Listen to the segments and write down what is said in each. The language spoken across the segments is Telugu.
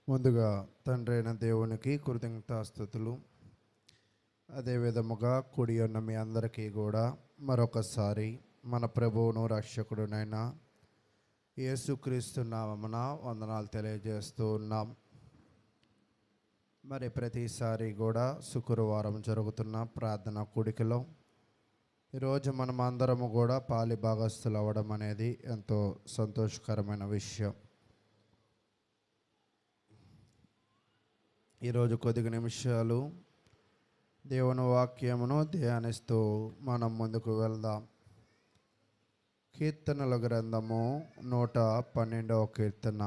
ముందుగా తండ్రి అయిన దేవునికి కృతజ్ఞతాస్తుతులు. అదే విధముగా కూడి ఉన్న మీ అందరికీ కూడా మరొకసారి మన ప్రభువును రక్షకుడునైన యేసుక్రీస్తు నామమున వందనాలు తెలియజేస్తూ ఉన్నాం. మరి ప్రతిసారి కూడా శుక్రవారం జరుగుతున్న ప్రార్థన కూడికలో ఈరోజు మనం అందరము కూడా పాలి భాగస్థులు అవ్వడం అనేది ఎంతో సంతోషకరమైన విషయం. ఈరోజు కొద్ది నిమిషాలు దేవుని వాక్యమును ధ్యానిస్తూ మనం ముందుకు వెళ్దాం. కీర్తనల గ్రంథము 112వ కీర్తన.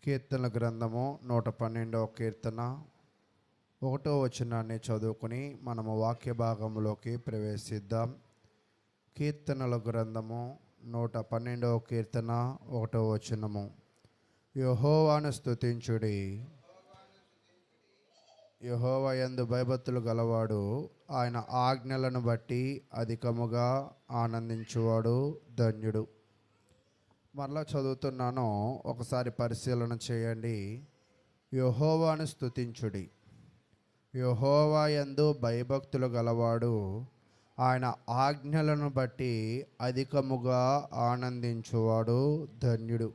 కీర్తనల గ్రంథము 112వ కీర్తన 1వ వచనాన్ని చదువుకుని మనము వాక్య భాగంలోకి ప్రవేశిద్దాం. కీర్తనల గ్రంథము 112వ కీర్తన 1వ వచనము. యెహోవాను స్తుతించుడి, యెహోవా యందు భయభక్తులు గలవాడు ఆయన ఆజ్ఞలను బట్టి అధికముగా ఆనందించువాడు ధన్యుడు. మరలా చదువుతున్నాను, ఒకసారి పరిశీలన చేయండి. యెహోవాను స్తుతించుడి, యెహోవా యందు భయభక్తులు గలవాడు ఆయన ఆజ్ఞలను బట్టి అధికముగా ఆనందించువాడు ధన్యుడు.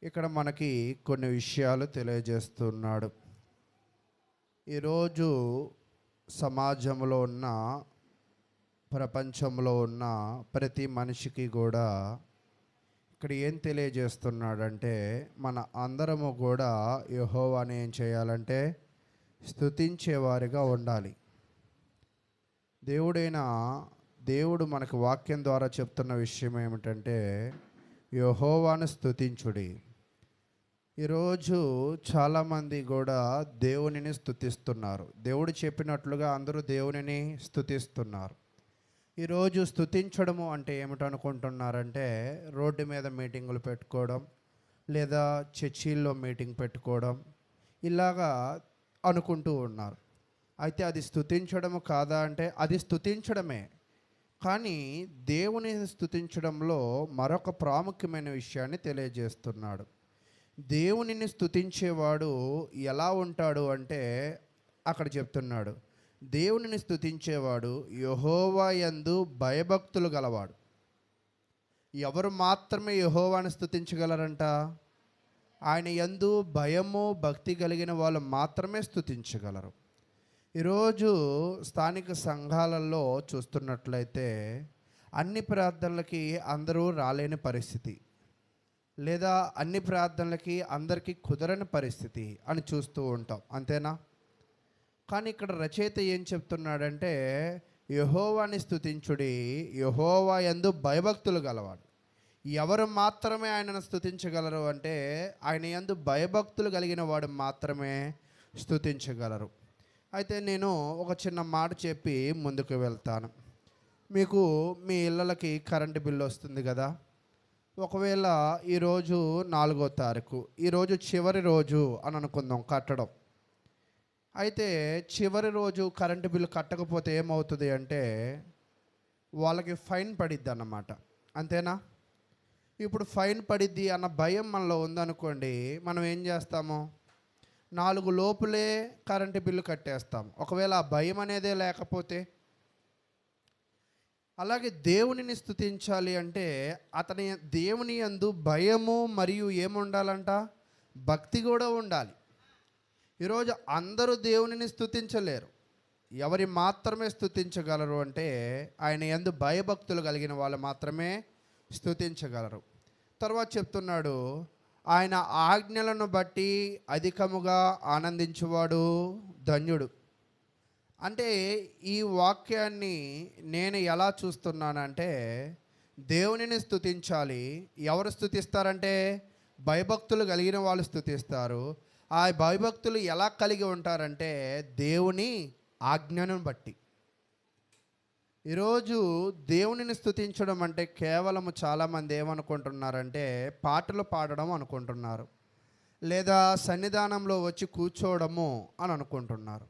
ఇక్కడ మనకి కొన్ని విషయాలు తెలియజేస్తున్నాడు. ఈరోజు సమాజంలో ఉన్న, ప్రపంచంలో ఉన్న ప్రతి మనిషికి కూడా ఇక్కడ ఏం తెలియజేస్తున్నాడంటే, మన అందరము కూడా యెహోవాని ఏం చేయాలంటే స్తుతించేవారిగా ఉండాలి. దేవుడు మనకు వాక్యం ద్వారా చెప్తున్న విషయం ఏమిటంటే, యెహోవాను స్తుతించుడి. ఈరోజు చాలామంది కూడా దేవునిని స్తుతిస్తున్నారు. దేవుడు చెప్పినట్లుగా అందరూ దేవునిని స్తుతిస్తున్నారు. ఈరోజు స్తుతించడము అంటే ఏమిటనుకుంటున్నారంటే, రోడ్డు మీద మీటింగులు పెట్టుకోవడం, లేదా చర్చిల్లో మీటింగ్ పెట్టుకోవడం, ఇలాగా అనుకుంటూ ఉన్నారు. అయితే అది స్తుతించడము కాదా అంటే అది స్తుతించడమే. కానీ దేవుని స్తుతించడంలో మరొక ప్రాముఖ్యమైన విషయాన్ని తెలియజేస్తున్నాడు. దేవునిని స్తుతించేవాడు ఎలా ఉంటాడు అంటే అక్కడ చెప్తున్నాడు, దేవునిని స్తుతించేవాడు యెహోవా యందు భయభక్తులు గలవాడు. ఎవరు మాత్రమే యెహోవాను స్తుతించగలరంట? ఆయన యందు భయము భక్తి కలిగిన వాళ్ళు మాత్రమే స్తుతించగలరు. ఈరోజు స్థానిక సంఘాలలో చూస్తున్నట్లయితే అన్ని ప్రార్థనలకి అందరూ రాలేని పరిస్థితి, లేదా అన్ని ప్రార్థనలకి అందరికీ కుదరని పరిస్థితి అని చూస్తూ ఉంటాం, అంతేనా? కానీ ఇక్కడ రచయిత ఏం చెప్తున్నాడంటే, యెహోవాని స్తుతించుడి, యెహోవా యందు భయభక్తులు గలవాడు. ఎవరు మాత్రమే ఆయనను స్తుతించగలరు అంటే ఆయన యందు భయభక్తులు కలిగిన వాడు మాత్రమే స్తుతించగలరు. అయితే నేను ఒక చిన్న మాట చెప్పి ముందుకు వెళ్తాను. మీకు మీ ఇళ్ళకి కరెంటు బిల్లు వస్తుంది కదా. ఒకవేళ ఈరోజు 4వ తారీఖు, ఈరోజు చివరి రోజు అని అనుకుందాం కట్టడం. అయితే చివరి రోజు కరెంటు బిల్లు కట్టకపోతే ఏమవుతుంది అంటే వాళ్ళకి ఫైన్ పడిద్ది అన్నమాట, అంతేనా? ఇప్పుడు ఫైన్ పడిద్ది అన్న భయం మనలో ఉందనుకోండి, మనం ఏం చేస్తాము? 4 లోపులే కరెంటు బిల్లు కట్టేస్తాం. ఒకవేళ ఆ భయం అనేదే లేకపోతే. అలాగే దేవునిని స్తుతించాలి అంటే దేవుని యందు భయము మరియు ఏముండాలంట? భక్తి కూడా ఉండాలి. ఈరోజు అందరూ దేవునిని స్తుతించలేరు. ఎవరి మాత్రమే స్తుతించగలరు అంటే ఆయన యందు భయభక్తులు కలిగిన వాళ్ళు మాత్రమే స్తుతించగలరు. తర్వాత చెప్తున్నాడు, ఆయన ఆజ్ఞలను బట్టి అధికముగా ఆనందించువాడు ధన్యుడు. అంటే ఈ వాక్యాన్ని నేను ఎలా చూస్తున్నానంటే, దేవునిని స్తుతించాలి. ఎవరు స్తుతిస్తారంటే భయభక్తులు కలిగిన వాళ్ళు స్తుతిస్తారు. ఆ భయభక్తులు ఎలా కలిగి ఉంటారంటే దేవుని ఆజ్ఞను బట్టి. ఈరోజు దేవునిని స్తుతించడం అంటే కేవలం చాలామంది ఏమనుకుంటున్నారంటే పాటలు పాడడం అనుకుంటున్నారు, లేదా సన్నిధానంలో వచ్చి కూర్చోవడము అని అనుకుంటున్నారు.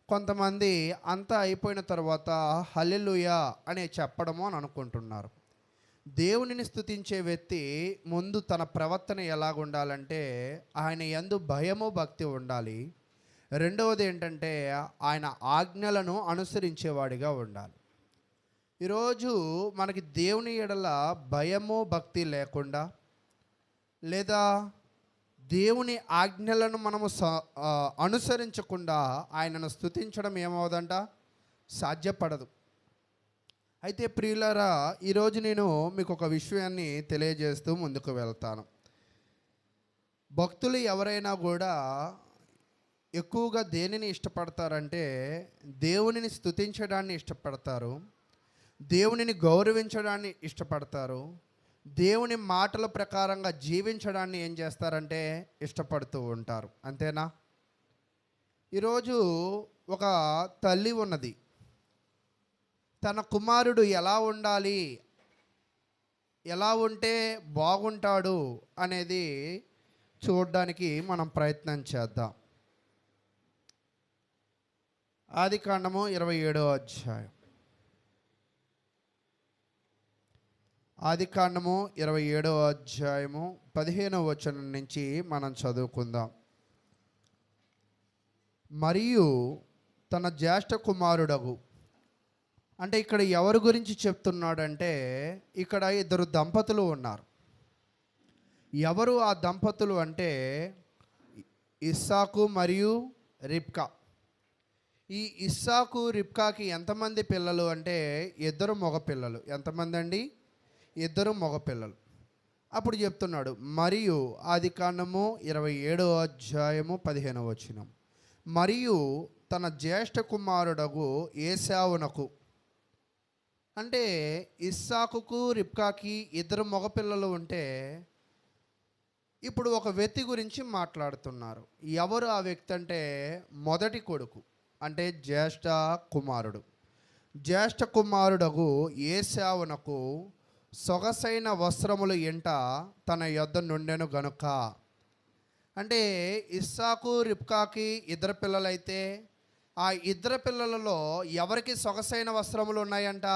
కొంతమంది అంతా అయిపోయిన తర్వాత హల్లెలూయా అనే చెప్పడము అని అనుకుంటున్నారు. దేవునిని స్తుతించే వ్యక్తి ముందు తన ప్రవర్తన ఎలాగుండాలంటే ఆయన యందు భయము భక్తి ఉండాలి. రెండవది ఏంటంటే ఆయన ఆజ్ఞలను అనుసరించేవాడిగా ఉండాలి. ఈరోజు మనకి దేవుని ఎడల భయము భక్తి లేకుండా, లేదా దేవుని ఆజ్ఞలను మనము అనుసరించకుండా ఆయనను స్తుతించడం ఏమవుదంట? సాధ్యపడదు. అయితే ప్రియులారా, ఈరోజు నేను మీకు ఒక విషయాన్ని తెలియజేస్తూ ముందుకు వెళ్తాను. భక్తులు ఎవరైనా కూడా ఎక్కువగా దేనిని ఇష్టపడతారంటే దేవునిని స్తుతించడాన్ని ఇష్టపడతారు, దేవునిని గౌరవించడాన్ని ఇష్టపడతారు, దేవుని మాటల ప్రకారంగా జీవించడాన్ని ఏం చేస్తారంటే ఇష్టపడుతూ ఉంటారు. అంతేనా? ఈరోజు ఒక తల్లి ఉన్నది. తన కుమారుడు ఎలా ఉండాలి, ఎలా ఉంటే బాగుంటాడు అనేది చూడడానికి మనం ప్రయత్నం చేద్దాం. ఆదికాండము 27వ అధ్యాయం. ఆదికాండము 27వ అధ్యాయము 15వ వచనం నుంచి మనం చదువుకుందాం. మరియు తన జ్యేష్ఠ కుమారుడగు, అంటే ఇక్కడ ఎవరి గురించి చెప్తున్నాడంటే ఇక్కడ ఇద్దరు దంపతులు ఉన్నారు. ఎవరు ఆ దంపతులు అంటే ఇస్సాకు మరియు రిబ్కా. ఈ ఇస్సాకు రిబ్కాకి ఎంతమంది పిల్లలు అంటే ఇద్దరు మగపిల్లలు. ఎంతమంది అండి? ఇద్దరు మగపిల్లలు. అప్పుడు చెప్తున్నాడు, మరియు ఆదికాండము 27వ అధ్యాయము 15వ వచనం, మరియు తన జ్యేష్ఠ కుమారుడగు ఏశావునకు, అంటే ఇస్సాకుకు రిబ్కాకి ఇద్దరు మగపిల్లలు ఉంటే ఇప్పుడు ఒక వ్యక్తి గురించి మాట్లాడుతున్నారు. ఎవరు ఆ వ్యక్తి అంటే మొదటి కొడుకు, అంటే జ్యేష్ఠ కుమారుడు. జ్యేష్ఠ కుమారుడగు ఏశావునకు సొగసైన వస్త్రములు ఎంట తన యొద్ద నుండెను గనుక, అంటే ఇస్సాకు రిబ్కాకి ఇద్దరు పిల్లలైతే ఆ ఇద్దరు పిల్లలలో ఎవరికి సొగసైన వస్త్రములు ఉన్నాయంట?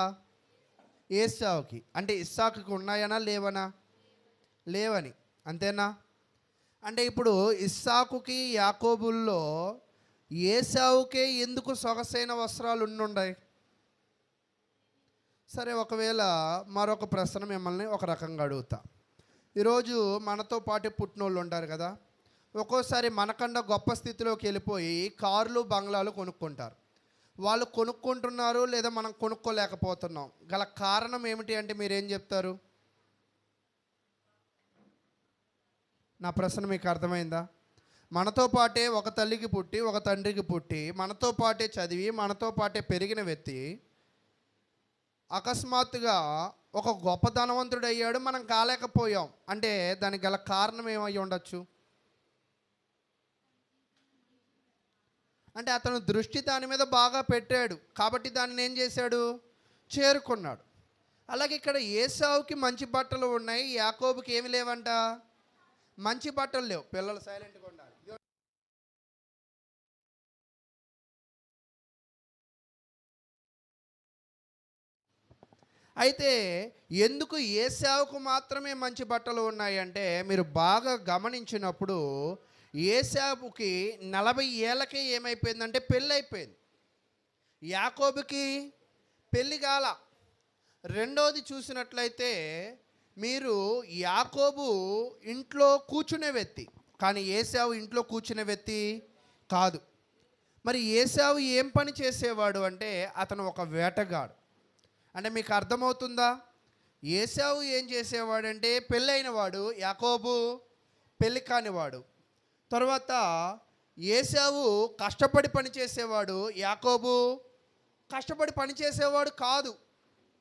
ఏశావుకి. అంటే ఇస్సాకుకి ఉన్నాయనా లేవనా? లేవని. అంతేనా? అంటే ఇప్పుడు ఇస్సాకుకి యాకోబుల్లో ఏశావుకే ఎందుకు సొగసైన వస్త్రాలు ఉండుంటాయి? సరే, ఒకవేళ మరొక ప్రశ్న మిమ్మల్ని ఒక రకంగా అడుగుతా. ఈరోజు మనతో పాటు పుట్టినోళ్ళు ఉంటారు కదా, ఒక్కోసారి మనకన్నా గొప్ప స్థితిలోకి వెళ్ళిపోయి కార్లు బంగ్లాలు కొనుక్కుంటారు. వాళ్ళు కొనుక్కుంటున్నారు, లేదా మనం కొనుక్కోలేకపోతున్నాం. గల కారణం ఏమిటి అంటే మీరేం చెప్తారు? నా ప్రశ్న మీకు అర్థమైందా? మనతో పాటే ఒక తల్లికి పుట్టి ఒక తండ్రికి పుట్టి మనతో పాటే చదివి మనతో పాటే పెరిగిన వ్యక్తి అకస్మాత్తుగా ఒక గొప్ప ధనవంతుడు అయ్యాడు, మనం కాలేకపోయాం అంటే దానికి గల కారణం ఏమై ఉండొచ్చు? అంటే అతను దృష్టి దాని మీద బాగా పెట్టాడు కాబట్టి దాన్ని ఏం చేశాడు? చేరుకున్నాడు. అలాగే ఇక్కడ ఏశావుకి మంచి బట్టలు ఉన్నాయి, యాకోబుకి ఏమి లేవంట? మంచి బట్టలు లేవు. పిల్లలు సైలెంట్గా ఉండాలి. అయితే ఎందుకు ఏశావుకు మాత్రమే మంచి బట్టలు ఉన్నాయంటే మీరు బాగా గమనించినప్పుడు ఏశావుకి 40 ఏళ్ళకే ఏమైపోయిందంటే పెళ్ళి అయిపోయింది. యాకోబుకి పెళ్ళి కాల. రెండోది చూసినట్లయితే మీరు యాకోబు ఇంట్లో కూర్చునే వ్యక్తి, కానీ ఏశావు ఇంట్లో కూర్చునే వ్యక్తి కాదు. మరి ఏశావు ఏం పని చేసేవాడు అంటే అతను ఒక వేటగాడు. అంటే మీకు అర్థమవుతుందా? ఏశావు ఏం చేసేవాడంటే పెళ్ళైన వాడు, యాకోబు పెళ్ళి కానివాడు. తర్వాత ఏశావు కష్టపడి పని చేసేవాడు, యాకోబు కష్టపడి పని చేసేవాడు కాదు.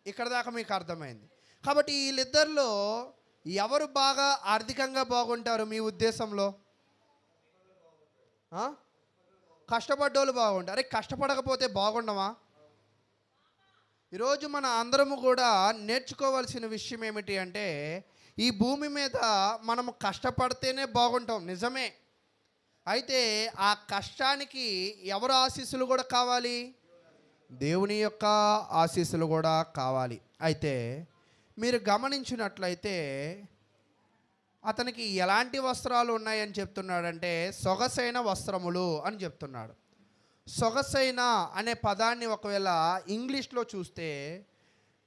ఇక్కడ దాకా మీకు అర్థమైంది. కాబట్టి వీళ్ళిద్దరిలో ఎవరు బాగా ఆర్థికంగా బాగుంటారు మీ ఉద్దేశంలో? కష్టపడ్డోళ్ళు బాగుంటారు. అరే, కష్టపడకపోతే బాగుండమా? ఈరోజు మన అందరము కూడా నేర్చుకోవాల్సిన విషయం ఏమిటి అంటే ఈ భూమి మీద మనము కష్టపడితేనే బాగుంటాం, నిజమే. అయితే ఆ కష్టానికి ఎవరు ఆశీస్సులు కూడా కావాలి? దేవుని యొక్క ఆశీస్సులు కూడా కావాలి. అయితే మీరు గమనించినట్లయితే అతనికి ఎలాంటి వస్త్రాలు ఉన్నాయని చెప్తున్నాడంటే సొగసైన వస్త్రములు అని చెప్తున్నాడు. సొగసైన అనే పదాన్ని ఒకవేళ ఇంగ్లీష్లో చూస్తే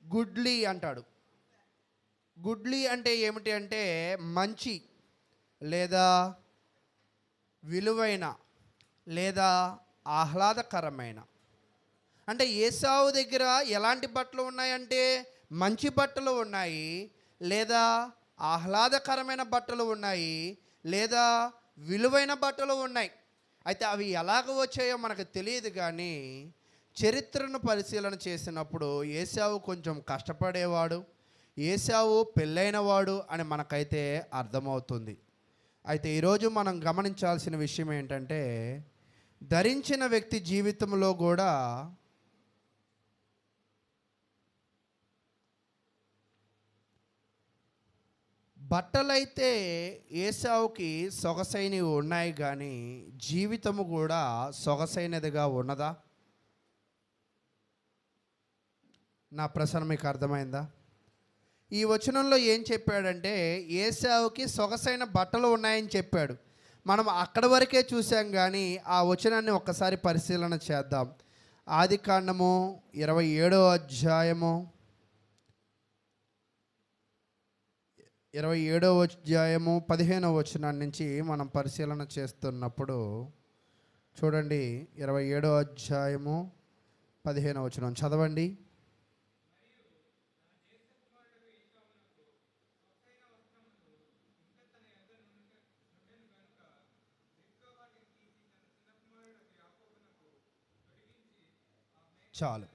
గుడ్లీ అంటాడు. గుడ్లీ అంటే ఏమిటి అంటే మంచి, లేదా విలువైన, లేదా ఆహ్లాదకరమైన. అంటే ఏసావు దగ్గర ఎలాంటి బట్టలు ఉన్నాయంటే మంచి బట్టలు ఉన్నాయి, లేదా ఆహ్లాదకరమైన బట్టలు ఉన్నాయి, లేదా విలువైన బట్టలు ఉన్నాయి. అయితే అవి ఎలాగ వచ్చాయో మనకు తెలియదు, కానీ చరిత్రను పరిశీలన చేసినప్పుడు ఏసావు కొంచెం కష్టపడేవాడు, ఏసావు పెళ్ళైనవాడు అని మనకైతే అర్థమవుతుంది. అయితే ఈరోజు మనం గమనించాల్సిన విషయం ఏంటంటే ధరించిన వ్యక్తి జీవితంలో కూడా బట్టలైతే ఏసావుకి సొగసైనవి ఉన్నాయి, కానీ జీవితము కూడా సొగసైనదిగా ఉన్నదా? నా ప్రశ్న మీకు అర్థమైందా? ఈ వచనంలో ఏం చెప్పాడంటే ఏసావుకి సొగసైన బట్టలు ఉన్నాయని చెప్పాడు. మనం అక్కడి వరకే చూసాం, కానీ ఆ వచనాన్ని ఒక్కసారి పరిశీలన చేద్దాం. ఆదికాండము 27వ అధ్యాయము 15వ వచనం నుంచి మనం పరిశీలన చేస్తున్నప్పుడు చూడండి. 27వ అధ్యాయము 15వ వచనం చదవండి. చాలు.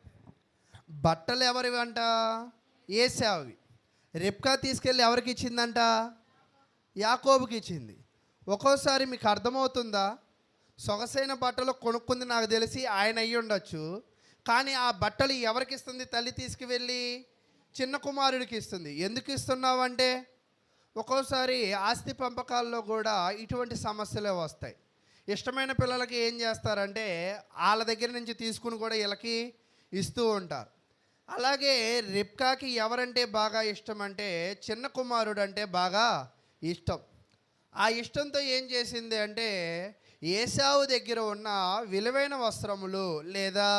బట్టలు ఎవరివి అంట? ఏసావువి. రెబ్కా తీసుకెళ్ళి ఎవరికి ఇచ్చిందంట? యాకోబుకి ఇచ్చింది. ఒక్కోసారి మీకు అర్థమవుతుందా? సొగసైన బట్టలు కొనుక్కుంది నాకు తెలిసి ఆయన అయ్యి ఉండొచ్చు, కానీ ఆ బట్టలు ఎవరికి ఇస్తుంది తల్లి? తీసుకువెళ్ళి చిన్న కుమారుడికి ఇస్తుంది. ఎందుకు ఇస్తున్నావు అంటే ఒక్కోసారి ఆస్తి పంపకాల్లో కూడా ఇటువంటి సమస్యలే వస్తాయి. ఇష్టమైన పిల్లలకి ఏం చేస్తారంటే వాళ్ళ దగ్గర నుంచి తీసుకుని కూడా వీళ్ళకి ఇస్తూ ఉంటారు. అలాగే రిబ్కాకి ఎవరంటే బాగా ఇష్టం అంటే చిన్న కుమారుడు అంటే బాగా ఇష్టం. ఆ ఇష్టంతో ఏం చేసింది అంటే ఏసావు దగ్గర ఉన్న విలువైన వస్త్రములు, లేదా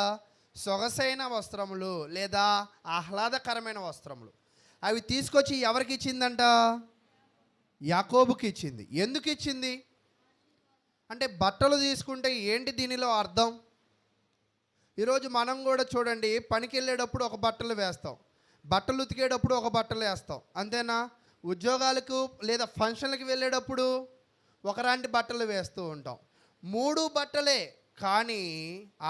సొగసైన వస్త్రములు, లేదా ఆహ్లాదకరమైన వస్త్రములు అవి తీసుకొచ్చి ఎవరికి ఇచ్చిందంట? యాకోబుకి ఇచ్చింది. ఎందుకు ఇచ్చింది అంటే బట్టలు తీసుకుంటే ఏంటి దీనిలో అర్థం? ఈరోజు మనం కూడా చూడండి, పనికి వెళ్ళేటప్పుడు ఒక బట్టలు వేస్తాం, బట్టలు ఉతికేటప్పుడు ఒక బట్టలు వేస్తాం, అంతేనా? ఉద్యోగాలకు లేదా ఫంక్షన్లకు వెళ్ళేటప్పుడు ఒకలాంటి బట్టలు వేస్తూ ఉంటాం. 3 బట్టలే, కానీ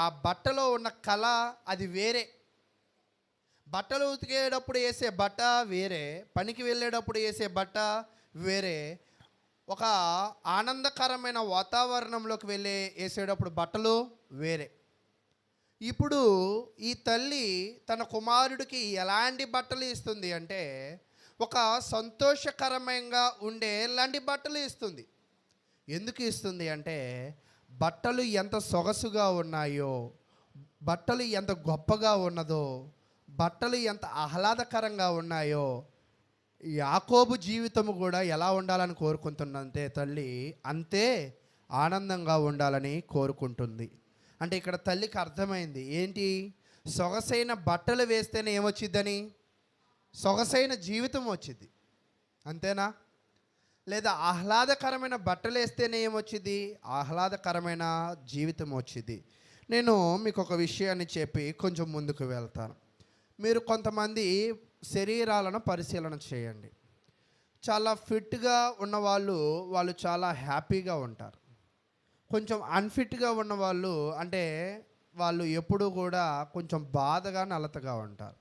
ఆ బట్టలో ఉన్న కళ అది వేరే. బట్టలు ఉతికేటప్పుడు వేసే బట్ట వేరే, పనికి వెళ్ళేటప్పుడు వేసే బట్ట వేరే. ఒక ఆనందకరమైన వాతావరణంలోకి వేసేటప్పుడు బట్టలు వేరే. ఇప్పుడు ఈ తల్లి తన కుమారుడికి ఎలాంటి బట్టలు ఇస్తుంది అంటే ఒక సంతోషకరంగా ఉండే లాంటి బట్టలు ఇస్తుంది. ఎందుకు ఇస్తుంది అంటే బట్టలు ఎంత సొగసుగా ఉన్నాయో, బట్టలు ఎంత గొప్పగా ఉన్నదో, బట్టలు ఎంత ఆహ్లాదకరంగా ఉన్నాయో యాకోబు జీవితము కూడా ఎలా ఉండాలని కోరుకుంటుందంటే తల్లి అంతే ఆనందంగా ఉండాలని కోరుకుంటుంది. అంటే ఇక్కడ తల్లికి అర్థమైంది ఏంటి? సొగసైన బట్టలు వేస్తేనే ఏమొచ్చిద్దని? సొగసైన జీవితం వచ్చింది, అంతేనా? లేదా ఆహ్లాదకరమైన బట్టలు వేస్తేనే ఏమొచ్చింది? ఆహ్లాదకరమైన జీవితం వచ్చింది. నేను మీకు ఒక విషయాన్ని చెప్పి కొంచెం ముందుకు వెళ్తాను. మీరు కొంతమంది శరీరాలను పరిశీలన చేయండి. చాలా ఫిట్గా ఉన్నవాళ్ళు వాళ్ళు చాలా హ్యాపీగా ఉంటారు. కొంచెం అన్ఫిట్గా ఉన్నవాళ్ళు అంటే వాళ్ళు ఎప్పుడూ కూడా కొంచెం బాధగా నలతగా ఉంటారు.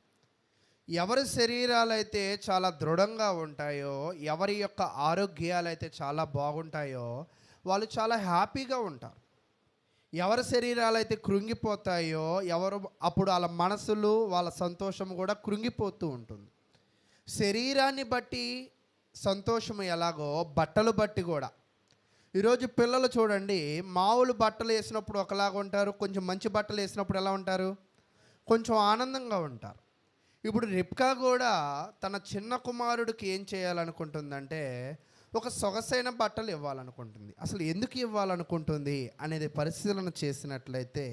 ఎవరి శరీరాలు అయితే చాలా దృఢంగా ఉంటాయో, ఎవరి యొక్క ఆరోగ్యాలు అయితే చాలా బాగుంటాయో వాళ్ళు చాలా హ్యాపీగా ఉంటారు. ఎవరి శరీరాలు అయితే కృంగిపోతాయో అప్పుడు వాళ్ళ మనసులు, వాళ్ళ సంతోషం కూడా కృంగిపోతూ ఉంటుంది. శరీరాన్ని బట్టి సంతోషం ఎలాగో బట్టలు బట్టి కూడా. ఈరోజు పిల్లలు చూడండి, మామూలు బట్టలు వేసినప్పుడు ఒకలాగా ఉంటారు, కొంచెం మంచి బట్టలు వేసినప్పుడు ఎలా ఉంటారు? కొంచెం ఆనందంగా ఉంటారు. ఇప్పుడు రిబ్కా కూడా తన చిన్న కుమారుడికి ఏం చేయాలనుకుంటుందంటే ఒక సొగసైన బట్టలు ఇవ్వాలనుకుంటుంది. అసలు ఎందుకు ఇవ్వాలనుకుంటుంది అనేది పరిశీలన చేసినట్లయితే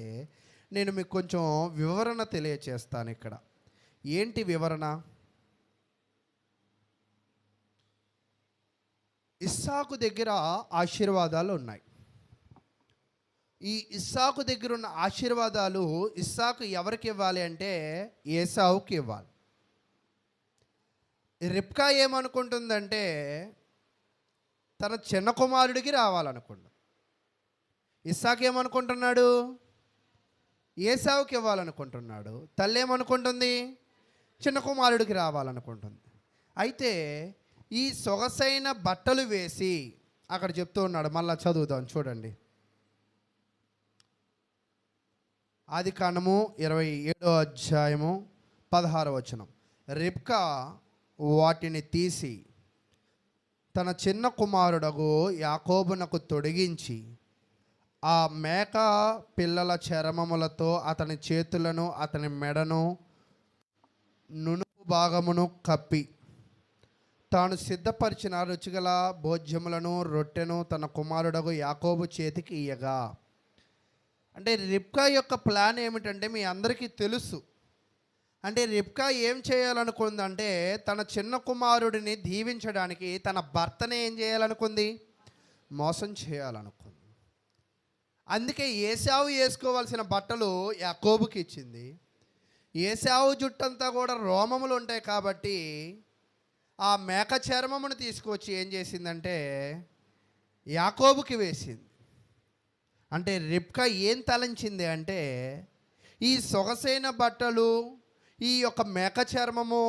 నేను మీకు కొంచెం వివరణ తెలియచేస్తాను ఇక్కడ. ఏంటి వివరణ? ఇస్సాకు దగ్గర ఆశీర్వాదాలు ఉన్నాయి. ఈ ఇస్సాకు దగ్గర ఉన్న ఆశీర్వాదాలు ఇస్సాకు ఎవరికి ఇవ్వాలి అంటే ఏసావుకి ఇవ్వాలి. రిబ్కా ఏమనుకుంటుందంటే తన చిన్న కుమారుడికి రావాలనుకుంటుంది. ఇస్సాకు ఏమనుకుంటున్నాడు? ఏసావుకి ఇవ్వాలనుకుంటున్నాడు. తల్లి ఏమనుకుంటుంది? చిన్న కుమారుడికి రావాలనుకుంటుంది. అయితే ఈ సొగసైన బట్టలు వేసి అక్కడ చెప్తూ ఉన్నాడు. మళ్ళా చదువుదాం చూడండి. ఆదికాండము 27:16. రిబ్కా వాటిని తీసి తన చిన్న కుమారుడగు యాకోబునకు తొడిగించి ఆ మేక పిల్లల చర్మములతో అతని చేతులను అతని మెడను నునుపు భాగమును కప్పి తాను సిద్ధపరిచిన రుచిగల భోజ్యములను రొట్టెను తన కుమారుడగు యాకోబు చేతికి ఇయ్యగా. అంటే రిబ్కా యొక్క ప్లాన్ ఏమిటంటే మీ అందరికీ తెలుసు. అంటే రిబ్కా ఏం చేయాలనుకుందంటే తన చిన్న కుమారుడిని దీవించడానికి తన భర్తని ఏం చేయాలనుకుంది? మోసం చేయాలనుకుంది. అందుకే ఏసావు వేసుకోవాల్సిన బట్టలు యాకోబుకి ఇచ్చింది. ఏసావు జుట్టంతా కూడా రోమములు ఉంటాయి కాబట్టి ఆ మేక చర్మమును తీసుకొచ్చి ఏం చేసిందంటే యాకోబుకి వేసింది. అంటే రిబ్కా ఏం తలంచింది అంటే ఈ సొగసైన బట్టలు, ఈ యొక్క మేక చర్మము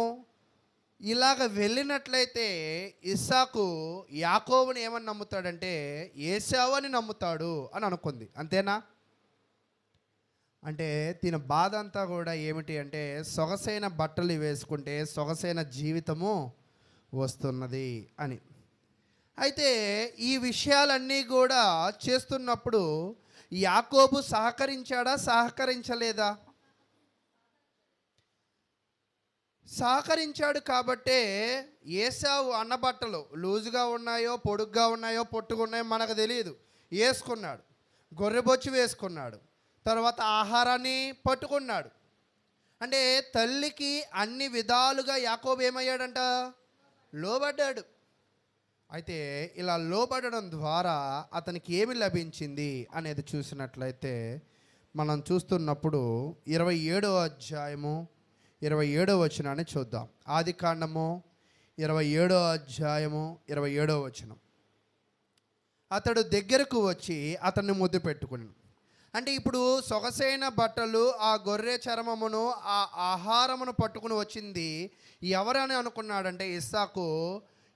ఇలాగ వెళ్ళినట్లయితే ఇస్సాకు యాకోబుని ఏమని నమ్ముతాడంటే ఏసావు అని నమ్ముతాడు అని అనుకుంది. అంతేనా? అంటే దీని బాధ అంతా కూడా ఏమిటి అంటే సొగసైన బట్టలు వేసుకుంటే సొగసైన జీవితము వస్తున్నది అని. అయితే ఈ విషయాలన్నీ కూడా చేస్తున్నప్పుడు యాకోబు సహకరించాడా? సహకరించలేదా? సహకరించాడు. కాబట్టే ఏసావు అన్న బట్టలు లూజుగా ఉన్నాయో పొడుగ్గా ఉన్నాయో పొట్టుగా ఉన్నాయో మనకు తెలియదు, వేసుకున్నాడు. గొర్రెబొచ్చు వేసుకున్నాడు. తర్వాత ఆహారాన్ని పట్టుకున్నాడు. అంటే తల్లికి అన్ని విధాలుగా యాకోబు ఏమయ్యాడంట? లోబడ్డాడు. అయితే ఇలా లోబడడం ద్వారా అతనికి ఏమి లభించింది అనేది చూసినట్లయితే మనం చూస్తున్నప్పుడు 27:27 చూద్దాం. ఆదికాండము 27:27. అతడు దగ్గరకు వచ్చి అతన్ని ముద్దు పెట్టుకుని. అంటే ఇప్పుడు సొగసైన బట్టలు, ఆ గొర్రె చర్మమును, ఆ ఆహారమును పట్టుకుని వచ్చింది ఎవరని అనుకున్నాడంటే ఇస్సాకు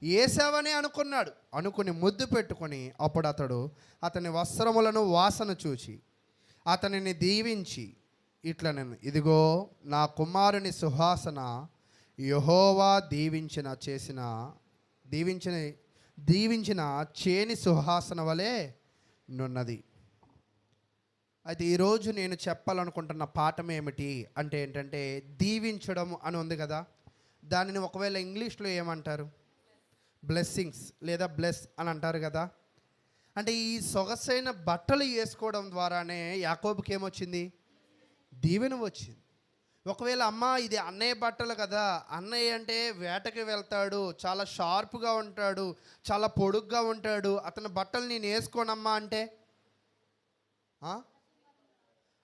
ఏసావని అనుకున్నాడు. అనుకుని ముద్దు పెట్టుకొని అప్పుడు అతడు అతని వస్త్రములను వాసన చూచి అతనిని దీవించి ఇట్లా, నేను ఇదిగో నా కుమారుని సుహాసన యెహోవా దీవించిన చేని సుహాసన వలె నున్నది. అయితే ఈరోజు నేను చెప్పాలనుకుంటున్న పాఠం ఏమిటి అంటే ఏంటంటే దీవించడం అని ఉంది కదా, దానిని ఒకవేళ ఇంగ్లీష్లో ఏమంటారు? బ్లెస్సింగ్స్ లేదా బ్లెస్ అని అంటారు కదా. అంటే ఈ సొగసైన బట్టలు వేసుకోవడం ద్వారానే యాకోబుకి ఏమొచ్చింది? దీవెన వచ్చింది. ఒకవేళ అమ్మ ఇది అన్నయ్య బట్టలు కదా, అన్నయ్య అంటే వేటకి వెళ్తాడు, చాలా షార్ప్గా ఉంటాడు, చాలా పొడుగ్గా ఉంటాడు, అతని బట్టలు నేను వేసుకోనమ్మా అంటే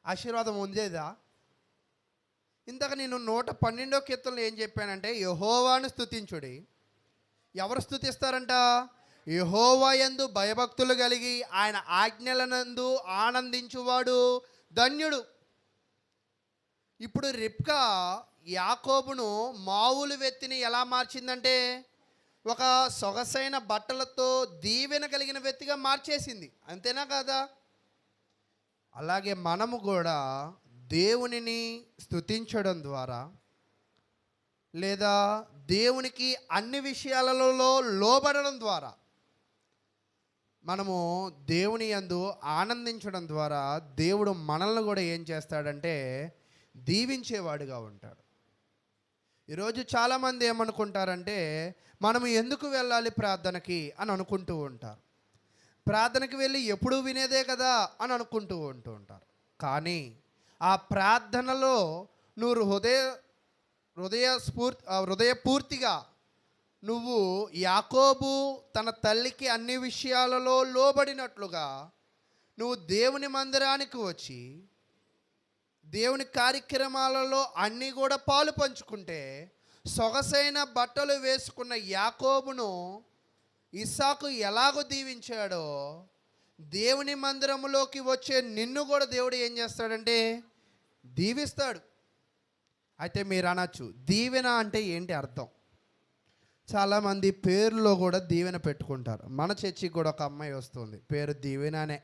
ఆశీర్వాదం ఉండేదా? ఇంతక నేను 112వ కీర్తనలో ఏం చెప్పానంటే యెహోవాను స్తుతించుడి. ఎవరు స్తుతిస్తారంట? యెహోవా యందు భయభక్తులు కలిగి ఆయన ఆజ్ఞలనందు ఆనందించువాడు ధన్యుడు. ఇప్పుడు రిబ్కా యాకోబును మామూలు వ్యక్తిని ఎలా మార్చిందంటే ఒక సొగసైన బట్టలతో దీవెన కలిగిన వ్యక్తిగా మార్చేసింది. అంతేనా కాదా? అలాగే మనము కూడా దేవునిని స్తుతించడం ద్వారా లేదా దేవునికి అన్ని విషయాలలో లోబడడం ద్వారా మనము దేవుని యందు ఆనందించడం ద్వారా దేవుడు మనల్ని కూడా ఏం చేస్తాడంటే దీవించేవాడుగా ఉంటాడు. ఈరోజు చాలామంది ఏమనుకుంటారంటే మనం ఎందుకు వెళ్ళాలి ప్రార్థనకి అని అనుకుంటూ ఉంటారు. ప్రార్థనకి వెళ్ళి ఎప్పుడూ వినేదే కదా అని అనుకుంటూ ఉంటారు. కానీ ఆ ప్రార్థనలో నువ్వు హృదయపూర్తిగా నువ్వు యాకోబు తన తల్లికి అన్ని విషయాలలో లోబడినట్లుగా నువ్వు దేవుని మందిరానికి వచ్చి దేవుని కార్యక్రమాలలో అన్నీ కూడా పాలు పంచుకుంటే, సొగసైన బట్టలు వేసుకున్న యాకోబును ఇస్సాకు ఎలాగో దీవించాడో, దేవుని మందిరములోకి వచ్చే నిన్ను కూడా దేవుడు ఏం చేస్తాడంటే దీవిస్తాడు. అయితే మీరు అనొచ్చు, దీవెన అంటే ఏంటి అర్థం? చాలామంది పేరులో కూడా దీవెన పెట్టుకుంటారు. మన చర్చికి కూడా ఒక అమ్మాయి వస్తుంది, పేరు దీవెననే.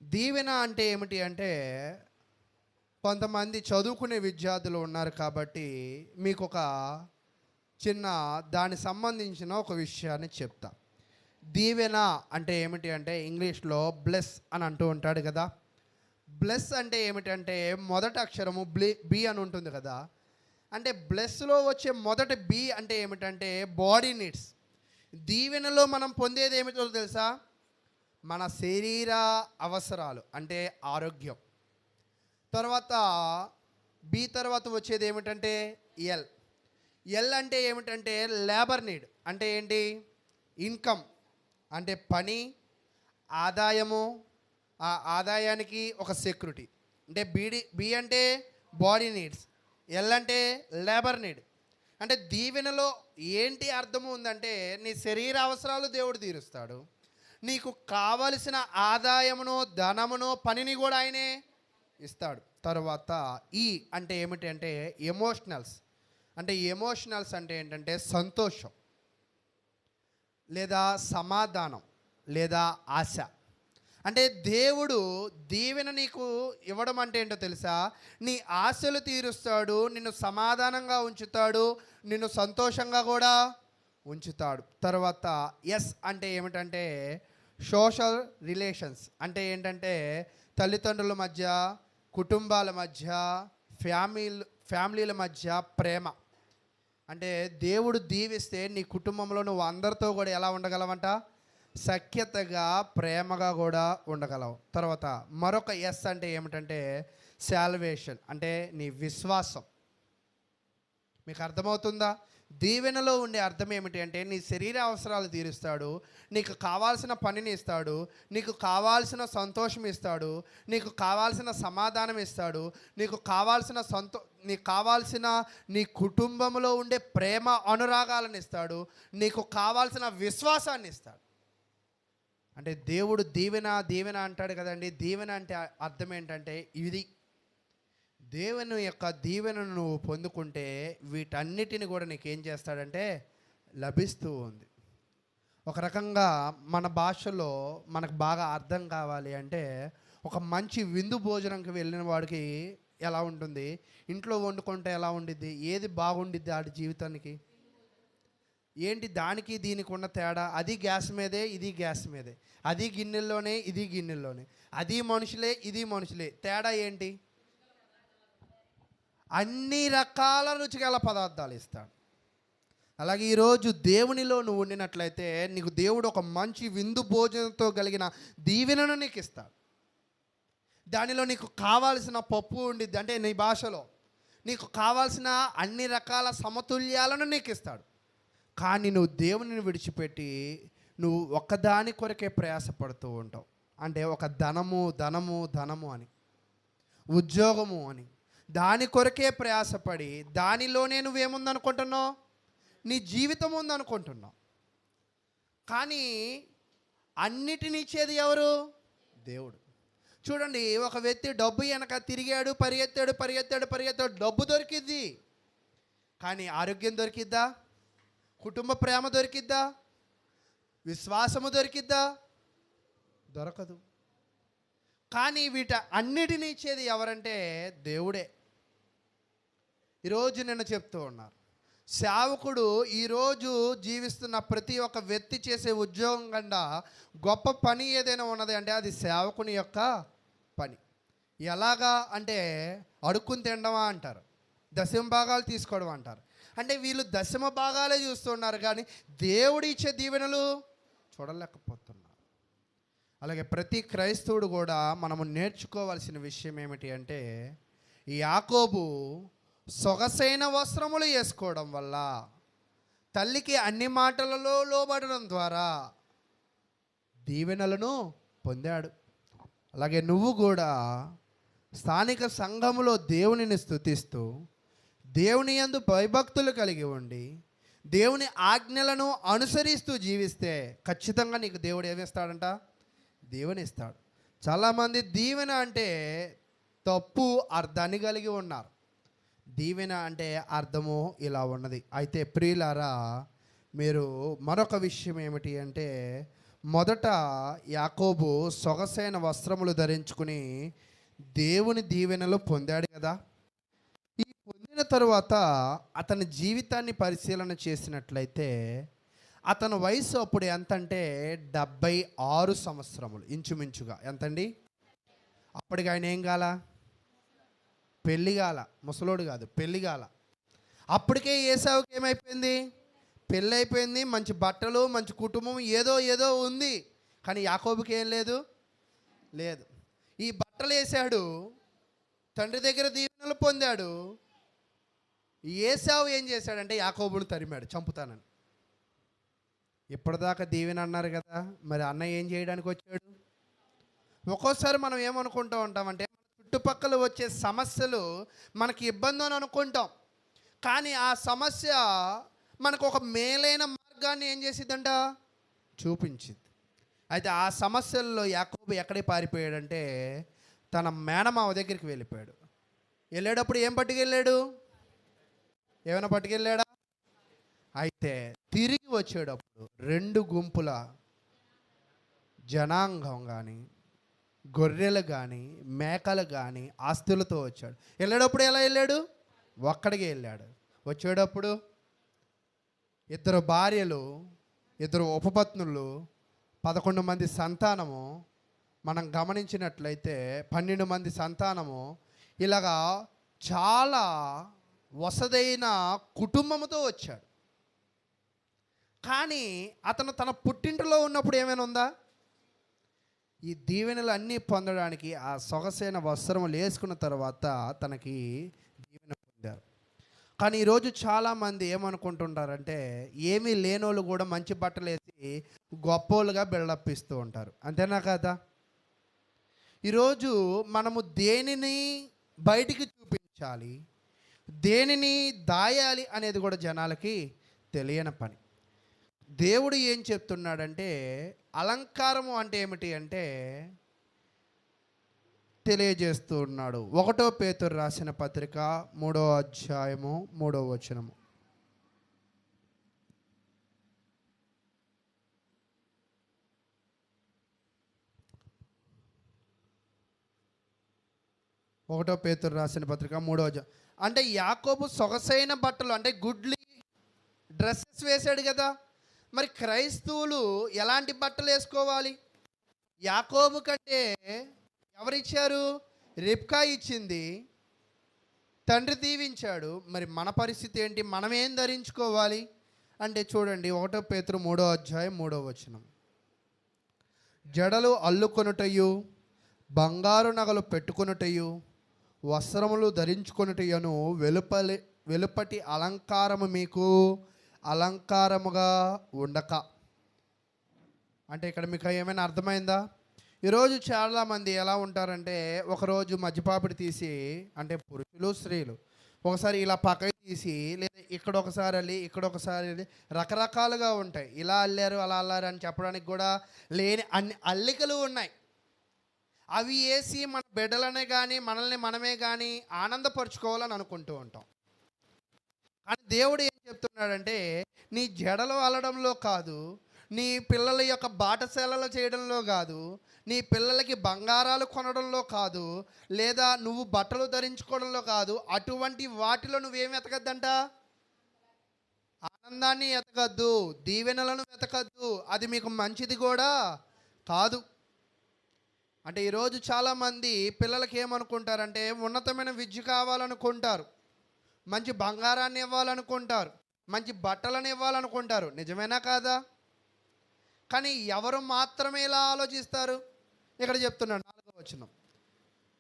దీవెన అంటే ఏమిటి అంటే, కొంతమంది చదువుకునే విద్యార్థులు ఉన్నారు కాబట్టి మీకు ఒక చిన్న దానికి సంబంధించిన ఒక విషయాన్ని చెప్తా. దీవెన అంటే ఏమిటి అంటే, ఇంగ్లీష్లో బ్లెస్ అని అంటూ ఉంటాడు కదా. బ్లెస్ అంటే ఏమిటంటే మొదటి అక్షరము బి అని ఉంటుంది కదా. అంటే బ్లెస్లో వచ్చే మొదటి బి అంటే ఏమిటంటే బాడీ నీడ్స్. దీవెనలో మనం పొందేది ఏమిటో తెలుసా? మన శరీర అవసరాలు అంటే ఆరోగ్యం. తర్వాత బి తర్వాత వచ్చేది ఏమిటంటే ఎల్ అంటే ఏమిటంటే లేబర్ నీడ్. అంటే ఏంటి? ఇన్కమ్ అంటే పని, ఆదాయము, ఆ ఆదాయానికి ఒక సెక్యూరిటీ. అంటే బి అంటే బాడీ నీడ్స్, ఎల్ అంటే లేబర్ నీడ్. అంటే దీవెనలో ఏంటి అర్థము ఉందంటే, నీ శరీర అవసరాలు దేవుడు తీరుస్తాడు, నీకు కావలసిన ఆదాయమును, ధనమును, పనిని కూడా ఆయనే ఇస్తాడు. తర్వాత ఈ అంటే ఏమిటి అంటే ఎమోషనల్స్. అంటే ఎమోషనల్స్ అంటే ఏంటంటే సంతోషం లేదా సమాధానం లేదా ఆశ. అంటే దేవుడు దీవెన నీకు ఇవ్వడం అంటే ఏంటో తెలుసా? నీ ఆశలు తీరుస్తాడు, నిన్ను సమాధానంగా ఉంచుతాడు, నిన్ను సంతోషంగా కూడా ఉంచుతాడు. తర్వాత ఎస్ అంటే ఏమిటంటే సోషల్ రిలేషన్స్. అంటే ఏంటంటే తల్లిదండ్రుల మధ్య, కుటుంబాల మధ్య, ఫ్యామిలీల మధ్య ప్రేమ. అంటే దేవుడు దీవిస్తే నీ కుటుంబంలో నువ్వు అందరితో కూడా ఎలా ఉండగలవంట? సఖ్యతగా, ప్రేమగా కూడా ఉండగలవు. తర్వాత మరొక ఎస్ అంటే ఏమిటంటే సాల్వేషన్. అంటే నీ విశ్వాసం. మీకు అర్థమవుతుందా? దీవెనలో ఉండే అర్థం ఏమిటి అంటే, నీ శరీర అవసరాలు తీరుస్తాడు, నీకు కావాల్సిన పనిని ఇస్తాడు, నీకు కావాల్సిన సంతోషం ఇస్తాడు, నీకు కావాల్సిన సమాధానం ఇస్తాడు, నీకు కావాల్సిన నీ కుటుంబంలో ఉండే ప్రేమ అనురాగాలను ఇస్తాడు, నీకు కావాల్సిన విశ్వాసాన్ని ఇస్తాడు. అంటే దేవుడు దీవెన అంటాడు కదండి. దీవెన అంటే అర్థం ఏంటంటే ఇది. దేవుని యొక్క దీవెనను నువ్వు పొందుకుంటే వీటన్నిటిని కూడా నీకేం చేస్తాడంటే లభిస్తూ ఉంది. ఒక రకంగా మన భాషలో మనకు బాగా అర్థం కావాలి అంటే, ఒక మంచి విందు భోజనంకి వెళ్ళిన వాడికి ఎలా ఉంటుంది, ఇంట్లో వండుకుంటే ఎలా ఉండిద్ది, ఏది బాగుండిద్ది ఆడి జీవితానికి? ఏంటి దానికి దీనికి ఉన్న తేడా? అది గ్యాస్ మీదే, ఇది గ్యాస్ మీదే, అది గిన్నెల్లోనే, ఇది గిన్నెల్లోనే, అది మనుషులే, ఇది మనుషులే. తేడా ఏంటి? అన్ని రకాల రుచిగల పదార్థాలు ఇస్తాడు. అలాగే ఈరోజు దేవునిలో నువ్వు ఉండినట్లయితే నీకు దేవుడు ఒక మంచి విందు భోజనంతో కలిగిన దీవెనను నీకు ఇస్తాడు. దానిలో నీకు కావాల్సిన పప్పు ఉండిద్ది. అంటే నీ భాషలో నీకు కావాల్సిన అన్ని రకాల సమతుల్యాలను నీకు ఇస్తాడు. కానీ నువ్వు దేవునిని విడిచిపెట్టి నువ్వు ఒక్కదాని కొరకే ప్రయాసపడుతూ ఉంటావు. అంటే ఒక ధనము అని, ఉద్యోగము అని, దాని కొరకే ప్రయాసపడి దానిలోనే నువ్వేముందనుకుంటున్నావు? నీ జీవితం ఉందనుకుంటున్నావు. కానీ అన్నిటిని ఇచ్చేది ఎవరు? దేవుడు. చూడండి, ఒక వ్యక్తి డబ్బు వెనక తిరిగాడు, పరిగెత్తాడు, డబ్బు దొరికిద్ది, కానీ ఆరోగ్యం దొరికిద్దా? కుటుంబ ప్రేమ దొరికిద్దా? విశ్వాసము దొరికిద్దా? దొరకదు. కానీ అన్నిటిని ఇచ్చేది ఎవరంటే దేవుడే. ఈరోజు నేను చెప్తూ ఉన్నారు, సేవకుడు ఈరోజు జీవిస్తున్న ప్రతి ఒక్క వ్యక్తి చేసే ఉద్యోగం కన్నా గొప్ప పని ఏదైనా ఉన్నది అంటే అది సేవకుని యొక్క పని. ఎలాగా అంటే అడుక్కుని తినడమా అంటారు, దశంభాగాలు తీసుకోవడం అంటారు. అంటే వీళ్ళు దశమ భాగాలే చూస్తున్నారు, కానీ దేవుడు ఇచ్చే దీవెనలు చూడలేకపోతున్నారు. అలాగే ప్రతి క్రైస్తవుడు కూడా మనము నేర్చుకోవాల్సిన విషయం ఏమిటి అంటే, యాకోబు సొగసైన వస్త్రములు వేసుకోవడం వల్ల, తల్లికి అన్ని మాటలలో లోబడడం ద్వారా దీవెనలను పొందాడు. అలాగే నువ్వు కూడా స్థానిక సంఘములో దేవునిని స్తుతిస్తూ, దేవుని యందు భయభక్తులు కలిగి ఉండి, దేవుని ఆజ్ఞలను అనుసరిస్తూ జీవిస్తే ఖచ్చితంగా నీకు దేవుడు ఏమిస్తాడంట? దీవెన ఇస్తాడు. చాలామంది దీవెన అంటే తప్పు అర్థాన్ని కలిగి ఉన్నారు. దీవెన అంటే అర్థము ఇలా ఉన్నది. అయితే ప్రియులారా, మీరు మరొక విషయం ఏమిటి అంటే, మొదట యాకోబు సొగసైన వస్త్రములు ధరించుకుని దేవుని దీవెనలు పొందాడు కదా. ఈ పొందిన తరువాత అతని జీవితాన్ని పరిశీలన చేసినట్లయితే, అతని వయసు అప్పుడు ఎంతంటే 76 సంవత్సరములు ఇంచుమించుగా. ఎంతండి? అప్పటికి ఆయన ఏం కాల? పెళ్ళి కాల. ముసలోడు కాదు, పెళ్ళి కాల. అప్పటికే ఏసావుకి ఏమైపోయింది? పెళ్ళి అయిపోయింది, మంచి బట్టలు, మంచి కుటుంబం, ఏదో ఏదో ఉంది. కానీ యాకోబుకి ఏం లేదు. ఈ బట్టలు వేసాడు, తండ్రి దగ్గర దీవెనలు పొందాడు. ఏసావు ఏం చేశాడంటే యాకోబును తరిమాడు, చంపుతానని. ఇప్పటిదాకా దీవెన అన్నారు కదా, మరి అన్న ఏం చేయడానికి వచ్చాడు? ఒక్కోసారి మనం ఏమనుకుంటూ ఉంటామంటే, చుట్టుపక్కల వచ్చే సమస్యలు మనకి ఇబ్బంది అని అనుకుంటాం, కానీ ఆ సమస్య మనకు ఒక మేలైన మార్గాన్ని ఏం చేసిద్దంట? చూపించింది. అయితే ఆ సమస్యల్లో యాకోబు ఎక్కడికి పారిపోయాడంటే, తన మేనమావ దగ్గరికి వెళ్ళిపోయాడు. వెళ్ళేటప్పుడు ఏం పట్టుకెళ్ళాడు? ఏమైనా పట్టుకెళ్ళాడా? అయితే తిరిగి వచ్చేటప్పుడు 2 గుంపుల జనాంగం కానీ, గొర్రెలు కానీ, మేకలు కానీ ఆస్తులతో వచ్చాడు. వెళ్ళేటప్పుడు ఎలా వెళ్ళాడు? ఒక్కడికి వెళ్ళాడు. వచ్చేటప్పుడు 2 భార్యలు, 2 ఉపపత్నులు, 11 మంది సంతానము. మనం గమనించినట్లయితే 12 మంది సంతానము. ఇలాగా చాలా వసదైన కుటుంబంతో వచ్చాడు. కానీ అతను తన పుట్టింటిలో ఉన్నప్పుడు ఏమైనా ఉందా? ఈ దీవెనలు అన్నీ పొందడానికి ఆ సొగసైన వస్త్రములు వేసుకున్న తర్వాత తనకి దీవెన పొందారు. కానీ ఈరోజు చాలామంది ఏమనుకుంటుంటారంటే, ఏమీ లేనోళ్ళు కూడా మంచి బట్టలు వేసి గొప్పోళ్ళుగా బిల్డప్ ఇస్తూ ఉంటారు. అంతేనా కదా? ఈరోజు మనము దేనిని బయటికి చూపించాలి, దేనిని దాయాలి అనేది కూడా జనాలకి తెలియని పని. దేవుడు ఏం చెప్తున్నాడంటే, అలంకారము అంటే ఏమిటి అంటే తెలియజేస్తూ ఉన్నాడు. 1 పేతురు రాసిన పత్రిక 3వ అధ్యాయము 3వ వచనము. ఒకటో పేతురు రాసిన పత్రిక 3వ అధ్యాయం. అంటే యాకోబు సొగసైన బట్టలు అంటే గుడ్లీ డ్రెస్సెస్ వేశాడు కదా. మరి క్రైస్తవులు ఎలాంటి బట్టలు వేసుకోవాలి? యాకోబు కంటే ఎవరిచ్చారు? రిబ్కా ఇచ్చింది, తండ్రి దీవించాడు. మరి మన పరిస్థితి ఏంటి? మనం ఏం ధరించుకోవాలి అంటే చూడండి, 1 పేతురు 3వ అధ్యాయం 3వ వచనం. జడలు అల్లుకొనుటయు, బంగారు నగలు పెట్టుకొనుటయు, వస్త్రములు ధరించుకొనుటయును వెలుపటి అలంకారము మీకు అలంకారముగా ఉండక. అంటే ఇక్కడ మీకు ఏమైనా అర్థమైందా? ఈరోజు చాలామంది ఎలా ఉంటారంటే, ఒకరోజు మధ్యపాపిడి తీసి, అంటే పురుషులు స్త్రీలు ఒకసారి ఇలా పక్కకి తీసి, లేదా ఇక్కడ ఒకసారి వెళ్ళి ఇక్కడ ఒకసారి వెళ్ళి రకరకాలుగా ఉంటాయి. ఇలా అల్లారు అలా అల్లారు అని చెప్పడానికి కూడా లేని అన్ని అల్లికలు ఉన్నాయి. అవి వేసి మన బిడ్డలనే కానీ మనల్ని మనమే కానీ ఆనందపరుచుకోవాలని అనుకుంటూ ఉంటాం. కానీ దేవుడు ఏం చెప్తున్నాడంటే, నీ జడలు అల్లడంలో కాదు, నీ పిల్లల యొక్క బాటశాలలో చేయడంలో కాదు, నీ పిల్లలకి బంగారాలు కొనడంలో కాదు, లేదా నువ్వు బట్టలు ధరించుకోవడంలో కాదు, అటువంటి వాటిలో నువ్వేమి వెతకద్దంట? ఆనందాన్ని వెతకద్దు, దీవెనలను వెతకద్దు, అది మీకు మంచిది కూడా కాదు. అంటే ఈరోజు చాలామంది పిల్లలకి ఏమనుకుంటారంటే, ఉన్నతమైన విద్య కావాలనుకుంటారు, మంచి బంగారాన్ని ఇవ్వాలనుకుంటారు, మంచి బట్టలను ఇవ్వాలనుకుంటారు. నిజమేనా కాదా? కానీ ఎవరు మాత్రమే ఇలా ఆలోచిస్తారు? ఇక్కడ చెప్తున్నాడు 4వ వచనం,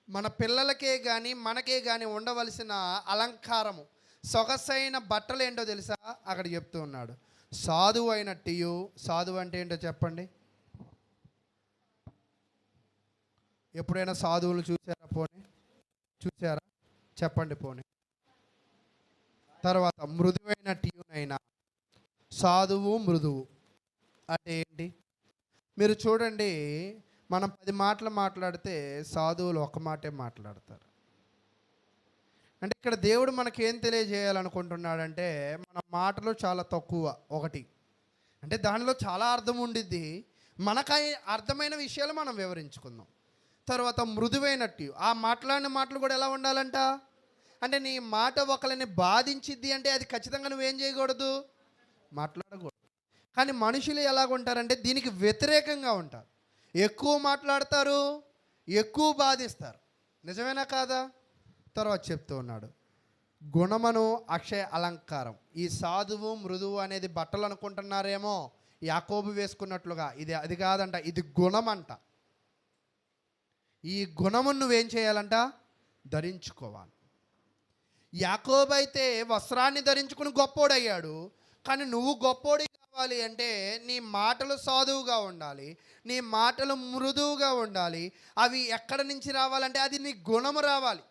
మన పిల్లలకే కానీ మనకే కానీ ఉండవలసిన అలంకారము, సొగసైన బట్టలు ఏంటో తెలుసా? అక్కడ చెప్తూ ఉన్నాడు, సాధువు అయినట్టు. సాధువు అంటే ఏంటో చెప్పండి. ఎప్పుడైనా సాధువులు చూసారా? పోనీ చూసారా? చెప్పండి పోనీ. తర్వాత మృదువైనట్టునైనా. సాధువు మృదువు అంటే ఏంటి? మీరు చూడండి, మనం 10 మాటలు మాట్లాడితే సాధువులు ఒక మాటే మాట్లాడతారు. అంటే ఇక్కడ దేవుడు మనకేం తెలియజేయాలనుకుంటున్నాడంటే, మన మాటలు చాలా తక్కువ. ఒకటి అంటే దానిలో చాలా అర్థం ఉండిద్ది, మనకై అర్థమైన విషయాలు మనం వివరించుకుందాం. తర్వాత మృదువైనట్టు, ఆ మాట్లాడిన మాటలు కూడా ఎలా ఉండాలంట? అంటే నీ మాట ఒకరిని బాధించిద్ది అంటే అది ఖచ్చితంగా నువ్వేం చేయకూడదు, మాట్లాడకూడదు. కానీ మనుషులు ఎలాగుంటారంటే దీనికి వ్యతిరేకంగా ఉంటారు. ఎక్కువ మాట్లాడతారు, ఎక్కువ బాధిస్తారు. నిజమేనా కాదా? తర్వాత చెప్తూ ఉన్నాడు, గుణమను అక్షయ అలంకారం. ఈ సాధువు మృదువు అనేది బట్టలు అనుకుంటున్నారేమో, యాకోబు వేసుకున్నట్లుగా. ఇది అది కాదంట, ఇది గుణం అంట. ఈ గుణము నువ్వేం చేయాలంట? ధరించుకోవాలి. యాకోబు అయితే వస్త్రాన్ని ధరించుకుని గొప్పోడయ్యాడు. కానీ నువ్వు గొప్పోడి కావాలి అంటే నీ మాటలు సాధువుగా ఉండాలి, నీ మాటలు మృదువుగా ఉండాలి. అవి ఎక్కడి నుంచి రావాలంటే అది నీ గుణము రావాలి.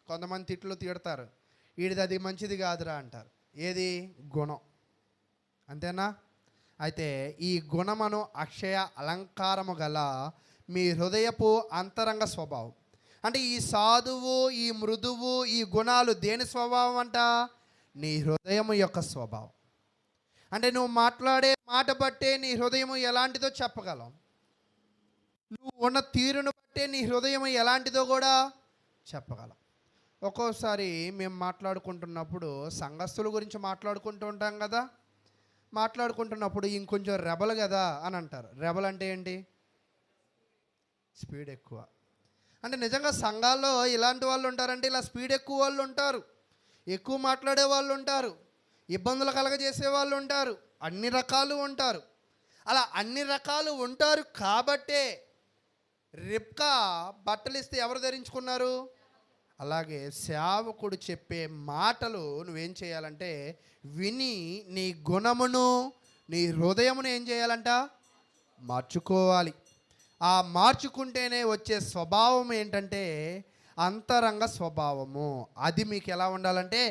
కొంతమంది తిట్లు తిడతారు, వీడిది అది మంచిది కాదురా అంటారు. ఏది? గుణం. అంతేనా? అయితే ఈ గుణమును అక్షయ అలంకారము గల మీ హృదయపు అంతరంగ స్వభావం. అంటే ఈ సాధువు, ఈ మృదువు, ఈ గుణాలు దేని స్వభావం అంట? నీ హృదయము యొక్క స్వభావం. అంటే నువ్వు మాట్లాడే మాట బట్టే నీ హృదయం ఎలాంటిదో చెప్పగలం. నువ్వు ఉన్న తీరును బట్టే నీ హృదయం ఎలాంటిదో కూడా చెప్పగలం. ఒక్కోసారి మేము మాట్లాడుకుంటున్నప్పుడు సంఘస్థుల గురించి మాట్లాడుకుంటూ ఉంటాం కదా. మాట్లాడుకుంటున్నప్పుడు ఇంకొంచెం రెబల్ కదా అని అంటారు. రెబల్ అంటే ఏంటి? స్పీడ్ ఎక్కువ. అంటే నిజంగా సంఘాల్లో ఇలాంటి వాళ్ళు ఉంటారంటే ఇలా స్పీడ్ ఎక్కువ వాళ్ళు ఉంటారు, ఎక్కువ మాట్లాడే వాళ్ళు ఉంటారు, ఇబ్బందులు కలగజేసే వాళ్ళు ఉంటారు, అన్ని రకాలు ఉంటారు. అలా అన్ని రకాలు ఉంటారు కాబట్టే రిబ్కా బట్టలు ఇస్తే ఎవరు ధరించుకున్నారు? అలాగే సేవకుడు చెప్పే మాటలు నువ్వేం చేయాలంటే విని నీ గుణమును, నీ హృదయమును ఏం చేయాలంట? మార్చుకోవాలి. ఆ మార్చుకుంటేనే వచ్చే స్వభావం ఏంటంటే అంతరంగ స్వభావము. అది మీకు ఎలా ఉండాలంటే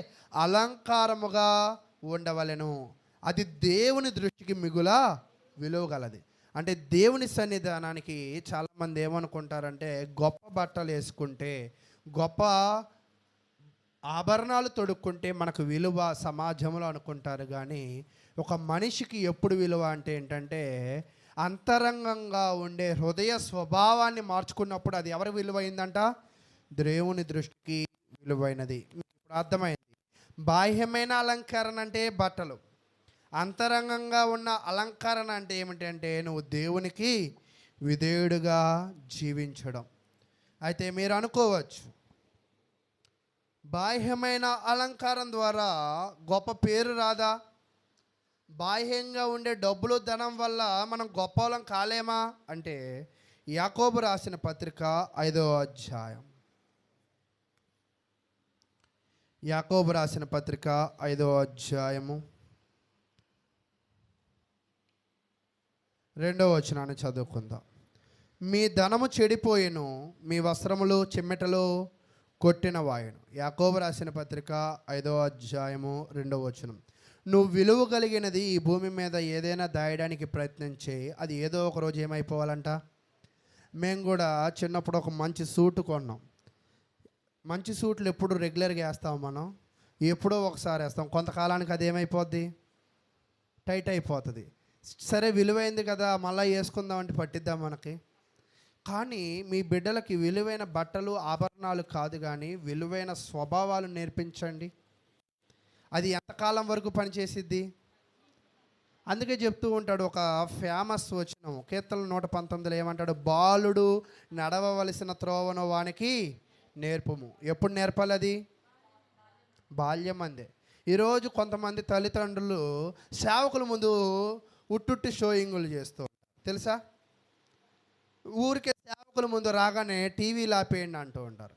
అలంకారముగా ఉండవలెను. అది దేవుని దృష్టికి మిగుల విలువగలది. అంటే దేవుని సన్నిధానానికి చాలామంది ఏమనుకుంటారంటే గొప్ప బట్టలు వేసుకుంటే, గొప్ప ఆభరణాలు తొడుక్కుంటే మనకు విలువ సమాజంలో అనుకుంటారు. కానీ ఒక మనిషికి ఎప్పుడు విలువ అంటే ఏంటంటే అంతరంగంగా ఉండే హృదయ స్వభావాన్ని మార్చుకున్నప్పుడు అది ఎవరి విలువైందంట? దేవుని దృష్టికి విలువైనది. ఇప్పుడు అర్థమైంది. బాహ్యమైన అలంకరణ అంటే బట్టలు, అంతరంగంగా ఉన్న అలంకరణ అంటే ఏమిటంటే నువ్వు దేవునికి విధేయుడుగా జీవించడం. అయితే మీరు అనుకోవచ్చు, బాహ్యమైన అలంకారం ద్వారా గొప్ప పేరు రాదా? బాహ్యంగా ఉండే డబ్బులు ధనం వల్ల మనం గొప్పలం కాలేమా అంటే యాకోబు రాసిన పత్రిక 5వ అధ్యాయం, యాకోబు రాసిన పత్రిక 5వ అధ్యాయము 2వ వచనాన్ని చదువుకుందాం. మీ ధనము చెడిపోయిను, మీ వస్త్రములు చిమ్మెటలు కొట్టిన వాయును. యాకోబు రాసిన పత్రిక 5వ అధ్యాయము 2వ వచనం. నువ్వు విలువ కలిగినది ఈ భూమి మీద ఏదైనా దాయడానికి ప్రయత్నించి అది ఏదో ఒక రోజు ఏమైపోవాలంట? మేము కూడా చిన్నప్పుడు ఒక మంచి సూట్ కొన్నాం. మంచి సూట్లు ఎప్పుడు రెగ్యులర్గా వేస్తాం మనం? ఎప్పుడో ఒకసారి వేస్తాం. కొంతకాలానికి అది ఏమైపోద్ది? టైట్ అయిపోతుంది. సరే విలువైంది కదా మళ్ళీ వేసుకుందామంటే పట్టిద్దాం మనకి. కానీ మీ బిడ్డలకి విలువైన బట్టలు ఆభరణాలు కాదు, కానీ విలువైన స్వభావాలు నేర్పించండి. అది ఎంతకాలం వరకు పనిచేసిద్ది? అందుకే చెప్తూ ఉంటాడు ఒక ఫేమస్ వచనం, కీర్తనలు 119 ఏమంటాడు? బాలుడు నడవవలసిన త్రోవను వానికి నేర్పుము. ఎప్పుడు నేర్పాలి అది? బాల్యం అందే. ఈరోజు కొంతమంది తల్లిదండ్రులు సేవకుల ముందు ఉట్టుట్టి షోయింగులు చేస్తూ ఉంటారు. తెలుసా? ఊరికే సేవకుల ముందు రాగానే టీవీలు ఆపేయండి అంటూ ఉంటారు.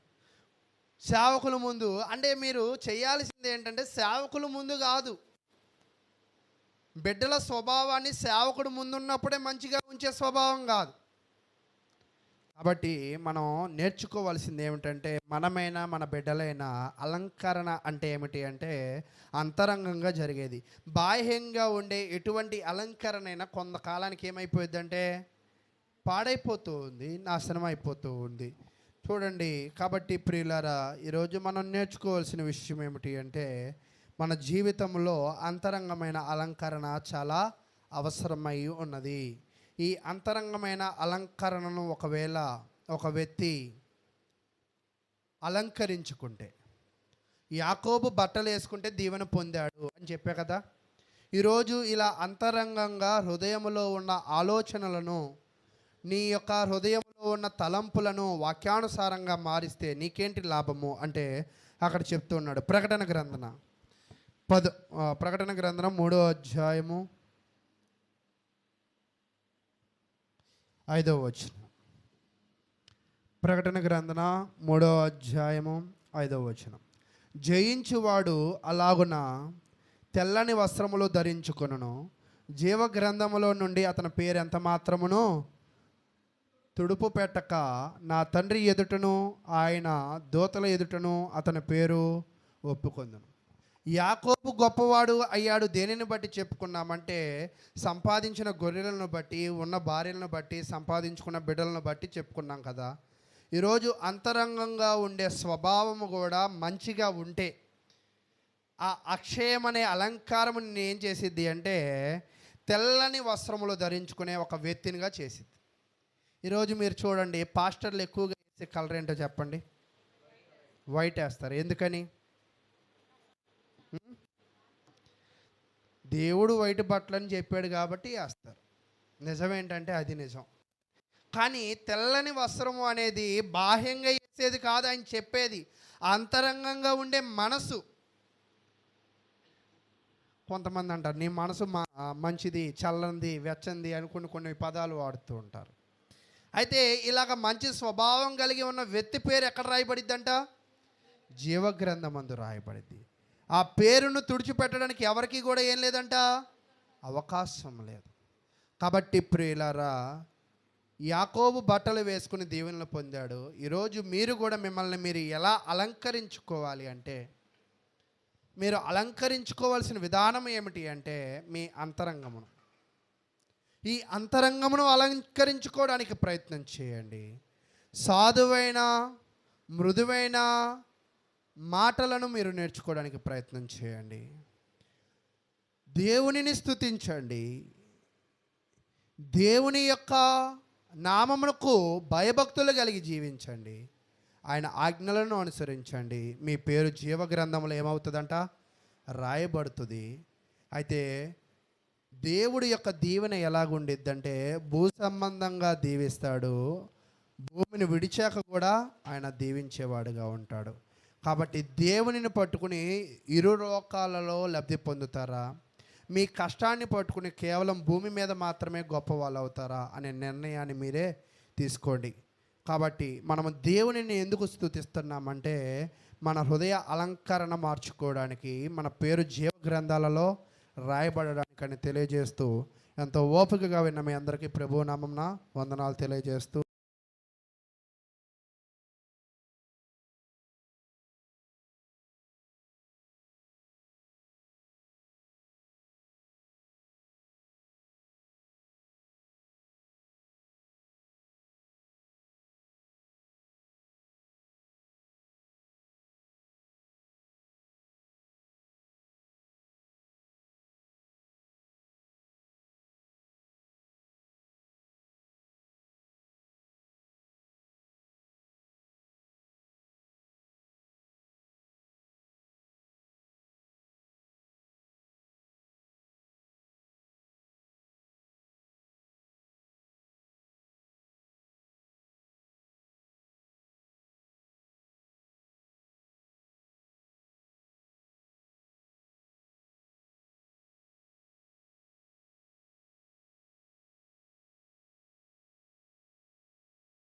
సేవకుల ముందు అంటే మీరు చేయాల్సింది ఏంటంటే సేవకుల ముందు కాదు, బిడ్డల స్వభావాన్ని సేవకుడు ముందున్నప్పుడే మంచిగా ఉంచే స్వభావం కాదు. కాబట్టి మనం నేర్చుకోవాల్సింది ఏమిటంటే మనమైనా మన బిడ్డలైనా అలంకరణ అంటే ఏమిటి అంటే అంతరంగంగా జరిగేది. బాహ్యంగా ఉండే ఎటువంటి అలంకరణ అయినా కొంతకాలానికి ఏమైపోయిందంటే పాడైపోతూ ఉంది, నాశనం అయిపోతూ ఉంది. చూడండి, కాబట్టి ప్రియులారా, ఈరోజు మనం నేర్చుకోవాల్సిన విషయం ఏమిటి అంటే మన జీవితంలో అంతరంగమైన అలంకరణ చాలా అవసరమై ఉన్నది. ఈ అంతరంగమైన అలంకరణను ఒకవేళ ఒక వ్యక్తి అలంకరించుకుంటే, యాకోబు బట్టలు వేసుకుంటే దీవెన పొందాడు అని చెప్పే కదా. ఈరోజు ఇలా అంతరంగంగా హృదయంలో ఉన్న ఆలోచనలను, నీ యొక్క హృదయంలో ఉన్న తలంపులను వాక్యానుసారంగా మారిస్తే నీకేంటి లాభము అంటే అక్కడ చెప్తున్నాడు. ప్రకటన గ్రంథం 3వ అధ్యాయము 5వ వచనం. ప్రకటన గ్రంథం 3వ అధ్యాయము 5వ వచనం. జయించువాడు అలాగున తెల్లని వస్త్రములు ధరించుకొనును, జీవ గ్రంథములో నుండి అతని పేరు ఎంత మాత్రమును తుడుపు పెట్టక నా తండ్రి ఎదుటను ఆయన దూతల ఎదుటను అతని పేరు ఒప్పుకొందును. యాకోబు గొప్పవాడు అయ్యాడు దేనిని బట్టి చెప్పుకున్నామంటే సంపాదించిన గొర్రెలను బట్టి, ఉన్న భార్యలను బట్టి, సంపాదించుకున్న బిడ్డలను బట్టి చెప్పుకున్నాం కదా. ఈరోజు అంతరంగంగా ఉండే స్వభావము కూడా మంచిగా ఉంటే ఆ అక్షయమనే అలంకారము ఏం చేసిద్ది అంటే తెల్లని వస్త్రములు ధరించుకునే ఒక వ్యక్తినిగా చేసిద్ది. ఈరోజు మీరు చూడండి, పాస్టర్లు ఎక్కువగా వేసే కలర్ ఏంటో చెప్పండి? వైట్ వేస్తారు. ఎందుకని? దేవుడు వైట్ బట్టలని చెప్పాడు కాబట్టి వేస్తారు. నిజమేంటంటే అది నిజం. కానీ తెల్లని వస్త్రము అనేది బాహ్యంగా వేసేది కాదు, ఆయన చెప్పేది అంతరంగంగా ఉండే మనసు. కొంతమంది అంటారు నీ మనసు మంచిది, చల్లంది, వెచ్చంది అని కొన్ని పదాలు వాడుతూ ఉంటారు. అయితే ఇలాగ మంచి స్వభావం కలిగి ఉన్న వ్యక్తి పేరు ఎక్కడ రాయబడిద్దంట? జీవగ్రంథమందు రాయబడింది. ఆ పేరును తుడిచిపెట్టడానికి ఎవరికి కూడా ఏం లేదంట, అవకాశం లేదు. కాబట్టి ప్రియులారా, యాకోబు బట్టలు వేసుకుని దీవెనలు పొందాడు. ఈరోజు మీరు కూడా మిమ్మల్ని మీరు ఎలా అలంకరించుకోవాలి అంటే, మీరు అలంకరించుకోవాల్సిన విధానం ఏమిటి అంటే మీ అంతరంగమును. ఈ అంతరంగమును అలంకరించుకోవడానికి ప్రయత్నం చేయండి. సాధువైన మృదువైన మాటలను మీరు నేర్చుకోవడానికి ప్రయత్నం చేయండి. దేవునిని స్తుతించండి. దేవుని యొక్క నామమునకు భయభక్తులు కలిగి జీవించండి. ఆయన ఆజ్ఞలను అనుసరించండి. మీ పేరు జీవ గ్రంథంలో ఏమవుతుందంట? రాయబడుతుంది. అయితే దేవుడి యొక్క దీవెన ఎలాగుండిద్దంటే భూ సంబంధంగా దీవిస్తాడు, భూమిని విడిచాక కూడా ఆయన దీవించేవాడుగా ఉంటాడు. కాబట్టి దేవునిని పట్టుకుని ఇరు లోకాలలో లబ్ధి పొందుతారా, మీ కష్టాన్ని పట్టుకుని కేవలం భూమి మీద మాత్రమే గొప్ప వాళ్ళు అవుతారా అనే నిర్ణయాన్ని మీరే తీసుకోండి. కాబట్టి మనము దేవునిని ఎందుకు స్తుతిస్తున్నామంటే మన హృదయ అలంకరణ మార్చుకోవడానికి, మన పేరు జీవ గ్రంథాలలో రాయబడడానికని తెలియజేస్తూ, ఎంతో ఓపికగా విన్న మీ అందరికీ ప్రభువు నామమున వందనాలు తెలియజేస్తూ